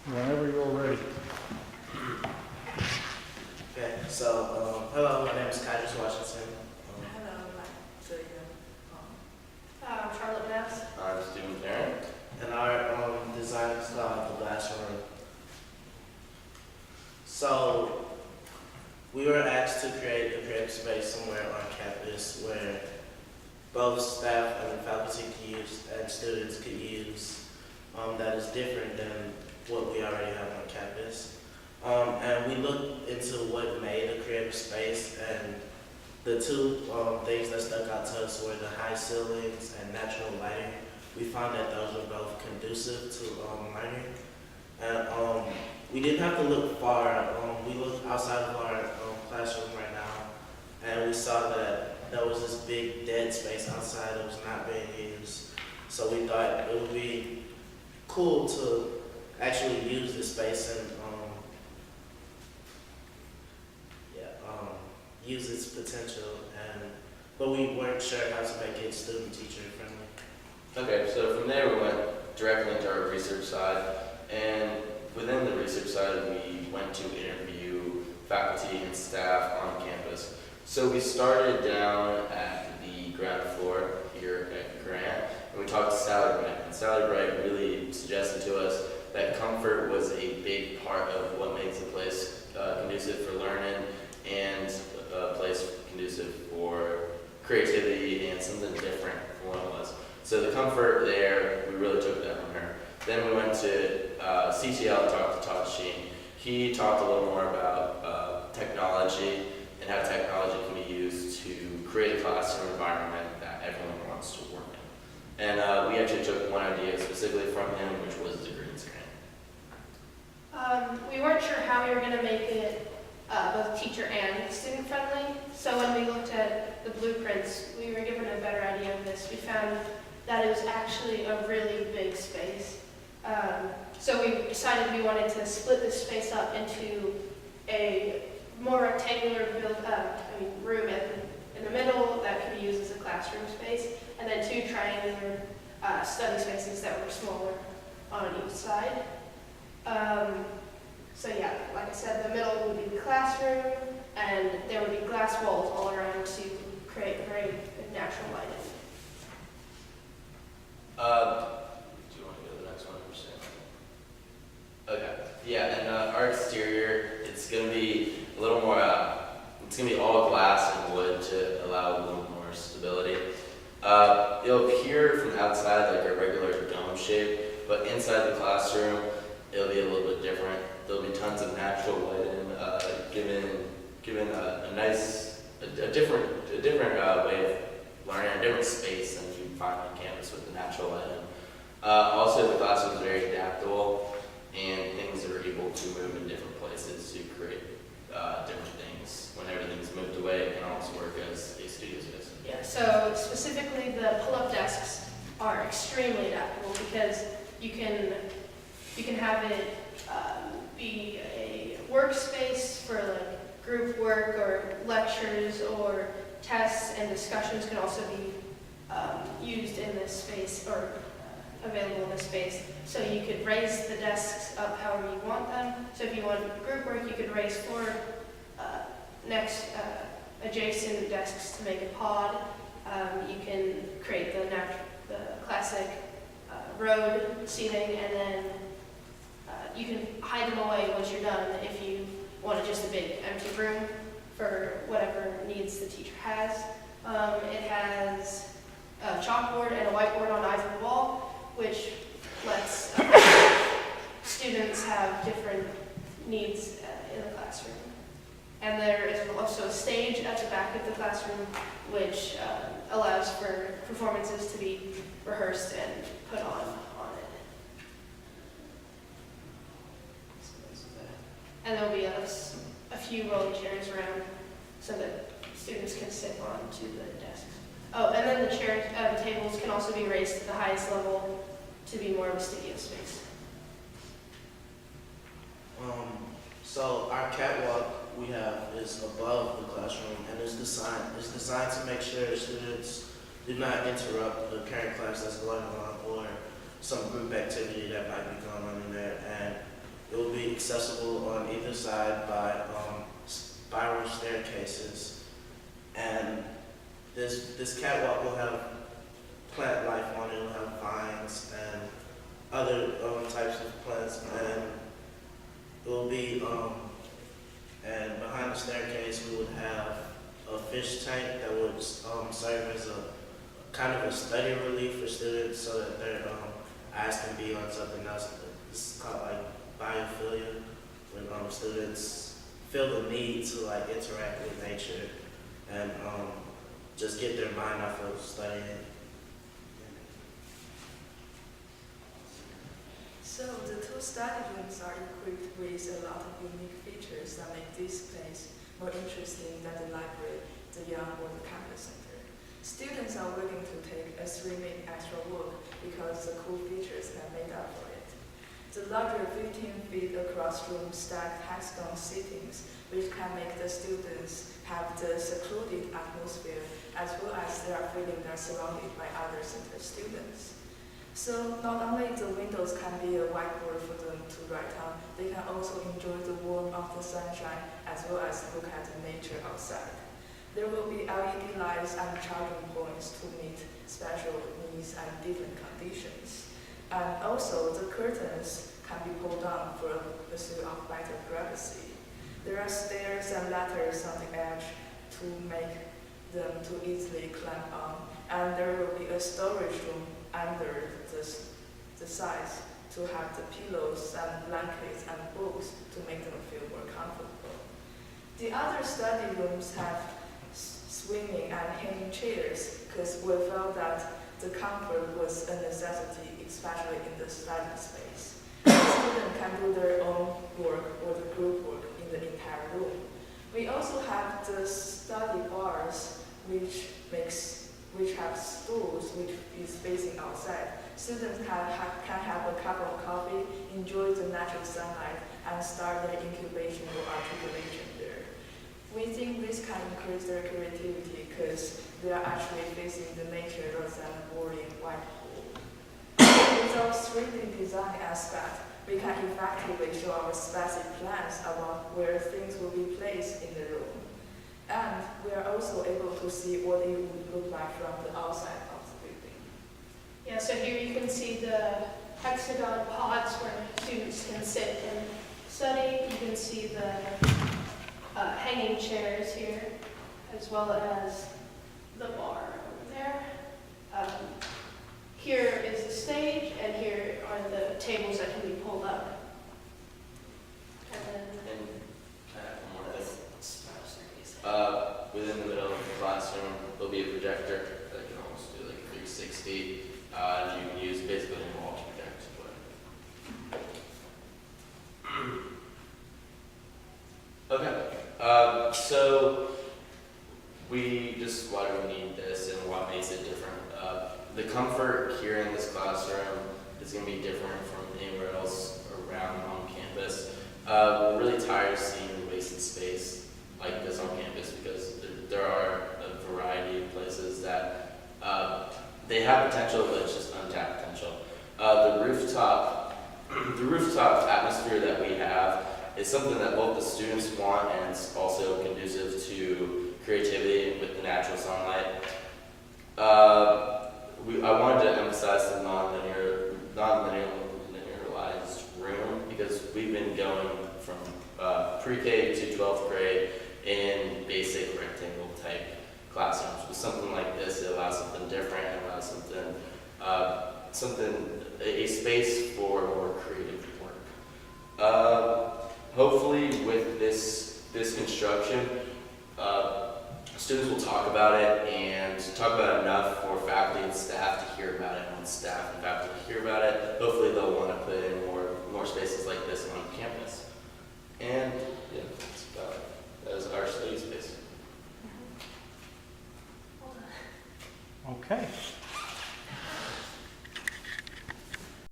Whenever you're ready. Okay, so hello, my name is Kydris Washington. Hello, Julia. I'm Charlotte Bass. I'm Stephen Parent. And our design is called The Classroom. So we were asked to create a creative space somewhere on campus where both staff and faculty could use and students could use that is different than what we already have on campus. And we looked into what made a creative space, and the two things that stuck out to us were the high ceilings and natural lighting. We found that those were both conducive to learning. And we didn't have to look far. We looked outside of our classroom right now, and we saw that there was this big dead space outside that was not being used. So we thought it would be cool to actually use this space and use its potential, but we weren't sure how to make it student-teacher friendly. Okay, so from there we went directly into our research side, and within the research side we went to interview faculty and staff on campus. So we started down at the ground floor here at Grant, and we talked to Sally Bright, and Sally Bright really suggested to us that comfort was a big part of what makes a place conducive for learning and a place conducive for creativity and something different from what it was. So the comfort there, we really took that from her. Then we went to CTL and talked to Todd Sheen. He talked a little more about technology and how technology can be used to create a classroom environment that everyone wants to work in. And we actually took one idea specifically from him, which was the green screen. We weren't sure how we were going to make it both teacher and student friendly. So when we looked at the blueprints, we were given a better idea of this. We found that it was actually a really big space. So we decided we wanted to split this space up into a more rectangular room in the middle that could be used as a classroom space, and then two triangular study spaces that were smaller on each side. So yeah, like I said, the middle would be the classroom, and there would be glass walls all around to create a very natural lighting. Do you want to go to the next one first? Okay. Yeah, and our exterior, it's going to be a little more, it's going to be all glass and wood to allow a little more stability. It'll appear from outside like a regular dome shape, but inside the classroom, it'll be a little bit different. There'll be tons of natural lighting, given a different way of learning, a different space than you find on campus with the natural lighting. Also, the classroom is very adaptable, and things are able to move in different places to create different things. When everything's moved away, it can also work as a studio space. Yeah, so specifically the pull-up desks are extremely adaptable because you can have it be a workspace for like group work or lectures or tests, and discussions can also be used in this space or available in this space. So you could raise the desks up however you want them. So if you want group work, you could raise four next adjacent desks to make a pod. You can create the classic road seating, and then you can hide them away once you're done if you wanted just a big empty room for whatever needs the teacher has. It has a chalkboard and a whiteboard on either wall, which lets students have different needs in the classroom. And there is also a stage at the back of the classroom, which allows for performances to be rehearsed and put on it. And there'll be a few rolling chairs around so that students can sit onto the desks. Oh, and then the chairs, the tables can also be raised to the highest level to be more of a studio space. So our catwalk we have is above the classroom, and it's designed to make sure students do not interrupt the current class that's going on or some group activity that might be going on in there. And be accessible on either side by spiral staircases, and this catwalk will have plant life on it. It will have vines and other types of plants, and it will be and behind the staircase we would have a fish tank that would serve as a kind of a study relief for students, so that their eyes can be on something else. It's called like biophilia, when students feel the need to like interact with nature and just get their mind off of studying. So the two study rooms are equipped with a lot of unique features that make this place more interesting than the library, the Young, or the campus center. Students are willing to take a 3-minute extra walk because the cool features that made up for it. The larger 15 feet across room stacked hexagon seatings, which can make the students have the secluded atmosphere, as well as they are feeling they're surrounded by other center students. So not only the windows can be a whiteboard for them to write on, they can also enjoy the warmth of the sunshine as well as look at the nature outside. There will be LED lights and charging points to meet special needs and different conditions. And also the curtains can be pulled down for a pursuit of better privacy. There are stairs and ladders on the edge to make them to easily climb on, and there will be a storage room under the sides to have the pillows and blankets and books to make them feel more comfortable. The other study rooms have swimming and hanging chairs because we felt that the comfort was a necessity, especially in the study space. The students can do their own work or the group work in the entire room. We also have the study bars, which have stools which is facing outside. Students can have a cup of coffee, enjoy the natural sunlight, and start their incubation or articulation there. We think this can increase their creativity because they are actually facing the nature rather than a boring white pool. With our 3D design aspect, we can effectively show our specific plans about where things will be placed in the room. And we are also able to see what it would look like from the outside of the building. Yeah, so here you can see the hexagon pods where students can sit and study. You can see the hanging chairs here, as well as the bar over there. Here is the stage, and here are the tables that can be pulled up. And then One more thing. Within the middle of the classroom, there'll be a projector that can almost do like a 360, and you can use basically a wall to project. Okay, so why do we need this and what makes it different? The comfort here in this classroom is going to be different from anywhere else around on campus. We're really tired of seeing wasted space like this on campus because there are a variety of places that they have potential, but it's just untapped potential. The rooftop atmosphere that we have is something that both the students want, and it's also conducive to creativity with the natural sunlight. I wanted to emphasize the non-linearized room because we've been going from pre-K to 12th grade in basic rectangle type classrooms. With something like this, it allows something different. It allows a space for more creative work. Hopefully, with this construction, students will talk about it and talk about it enough for faculty and staff to hear about it. And once staff and faculty hear about it, hopefully they'll want to put in more spaces like this on campus.